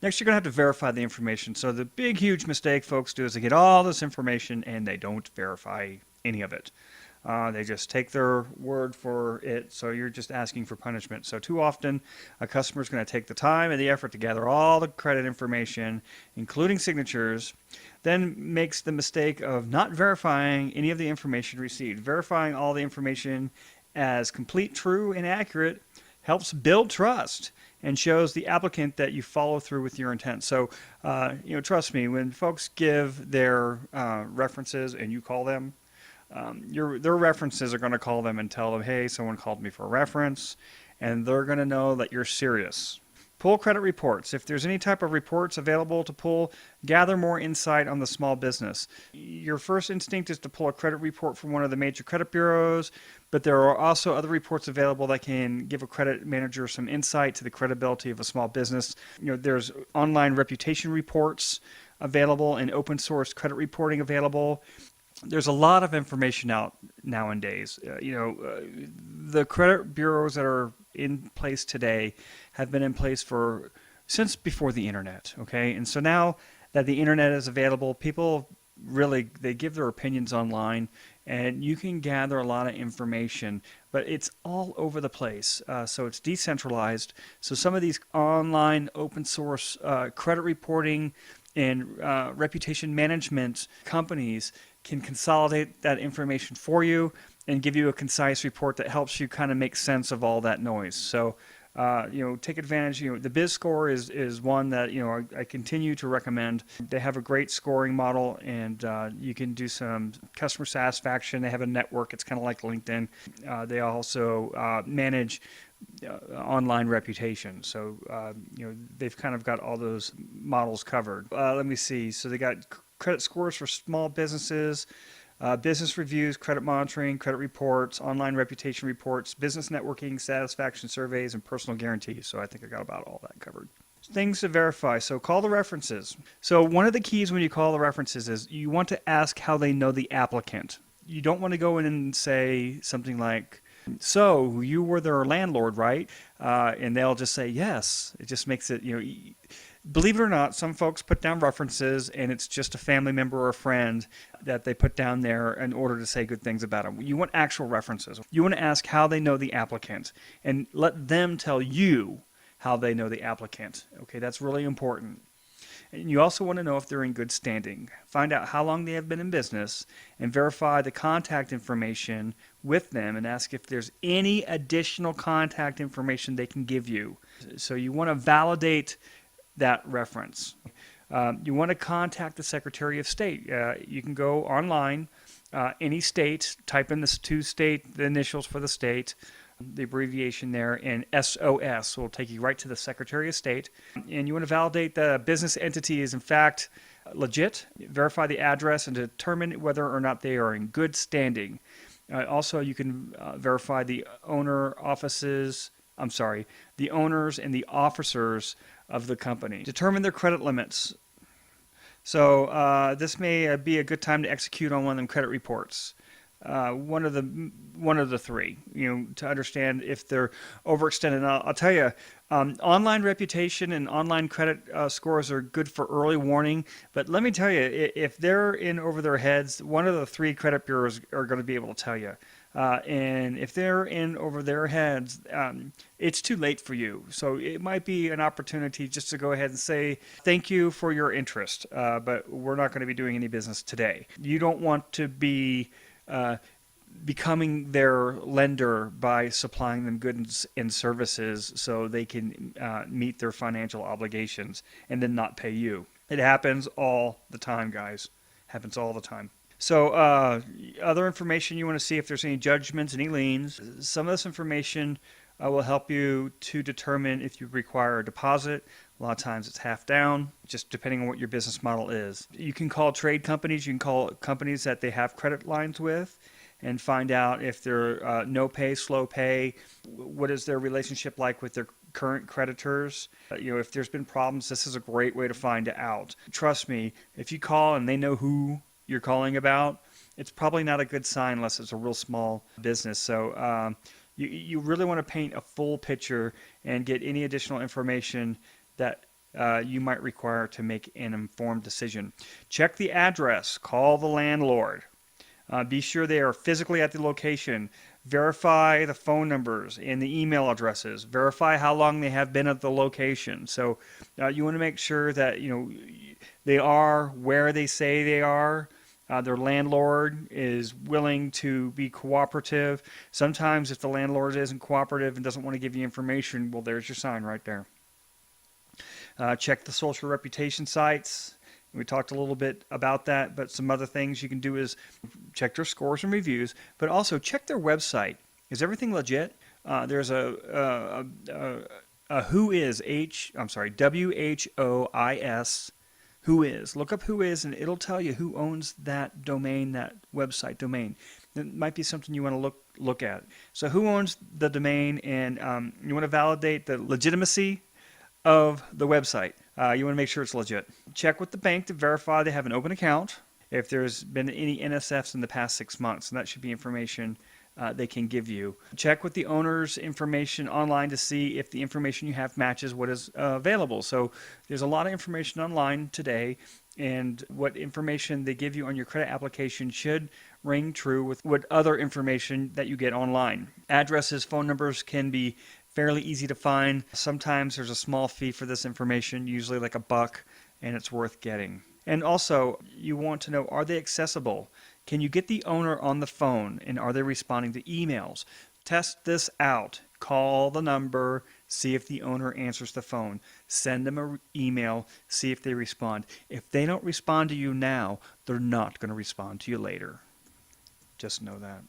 Next, you're going to have to verify the information. So the big, huge mistake folks do is they get all this information and they don't verify any of it. They just take their word for it, so you're just asking for punishment. So too often, a customer is going to take the time and the effort to gather all the credit information, including signatures, then makes the mistake of not verifying any of the information received. Verifying all the information as complete, true, and accurate helps build trust and shows the applicant that you follow through with your intent. So, trust me, when folks give their references and you call them, their references are going to call them and tell them, hey, someone called me for a reference, and they're going to know that you're serious. Pull credit reports. If there's any type of reports available to pull, gather more insight on the small business. Your first instinct is to pull a credit report from one of the major credit bureaus, but there are also other reports available that can give a credit manager some insight to the credibility of a small business. There's online reputation reports available and open source credit reporting available. There's a lot of information out nowadays. The credit bureaus that are in place today have been in place since before the internet. Okay, and so now that the internet is available, people they give their opinions online, and you can gather a lot of information, but it's all over the place. So it's decentralized. So some of these online open source credit reporting and reputation management companies can consolidate that information for you and give you a concise report that helps you kind of make sense of all that noise. So, take advantage. The BizScore is one that, I continue to recommend. They have a great scoring model, and you can do some customer satisfaction. They have a network. It's kind of like LinkedIn. They also manage online reputation. So, they've kind of got all those models covered. Let me see. So they got credit scores for small businesses, business reviews, credit monitoring, credit reports, online reputation reports, business networking, satisfaction surveys, and personal guarantees. So I think I got about all that covered. Things to verify. So call the references. So one of the keys when you call the references is you want to ask how they know the applicant. You don't want to go in and say something like, so you were their landlord, right? And they'll just say yes. It just makes it, believe it or not, some folks put down references and it's just a family member or a friend that they put down there in order to say good things about them. You want actual references. You want to ask how they know the applicant and let them tell you how they know the applicant. Okay, that's really important. And you also want to know if they're in good standing. Find out how long they have been in business and verify the contact information with them and ask if there's any additional contact information they can give you. So you want to validate that reference. You want to contact the Secretary of State. You can go online, any state, type in the initials for the state, the abbreviation there, and SOS will take you right to the Secretary of State. And you want to validate the business entity is in fact legit, verify the address, and determine whether or not they are in good standing. Also, you can verify the owners and the officers of the company. Determine their credit limits. So this may be a good time to execute on one of them credit reports. One of the three, to understand if they're overextended. I'll tell you, online reputation and online credit scores are good for early warning. But let me tell you, if they're in over their heads, one of the three credit bureaus are going to be able to tell you. And if they're in over their heads, it's too late for you. So it might be an opportunity just to go ahead and say, thank you for your interest, but we're not going to be doing any business today. You don't want to be becoming their lender by supplying them goods and services so they can meet their financial obligations and then not pay you. It happens all the time, guys. Happens all the time. So other information you want to see if there's any judgments, any liens. Some of this information will help you to determine if you require a deposit. A lot of times it's half down, just depending on what your business model is. You can call trade companies. You can call companies that they have credit lines with and find out if they're no pay, slow pay. What is their relationship like with their current creditors? If there's been problems, this is a great way to find out. Trust me, if you call and they know who you're calling about, it's probably not a good sign unless it's a real small business. So you really want to paint a full picture and get any additional information that you might require to make an informed decision. Check the address, call the landlord. Be sure they are physically at the location. Verify the phone numbers and the email addresses. Verify how long they have been at the location. So you want to make sure that they are where they say they are. Their landlord is willing to be cooperative. Sometimes if the landlord isn't cooperative and doesn't want to give you information, well, there's your sign right there. Check the social reputation sites. We talked a little bit about that, but some other things you can do is check their scores and reviews, but also check their website. Is everything legit? There's a WHOIS, Whois. Look up Whois, and it'll tell you who owns that domain, that website domain. It might be something you want to look at. So who owns the domain, and you want to validate the legitimacy of the website. You want to make sure it's legit. Check with the bank to verify they have an open account. If there's been any NSFs in the past 6 months, and that should be information they can give you. Check with the owner's information online to see if the information you have matches what is available. So there's a lot of information online today, and what information they give you on your credit application should ring true with what other information that you get online. Addresses, phone numbers can be fairly easy to find. Sometimes there's a small fee for this information, usually like $1, and it's worth getting. And also, you want to know, are they accessible? Can you get the owner on the phone, and are they responding to emails? Test this out. Call the number, see if the owner answers the phone. Send them an email, see if they respond. If they don't respond to you now, they're not going to respond to you later. Just know that.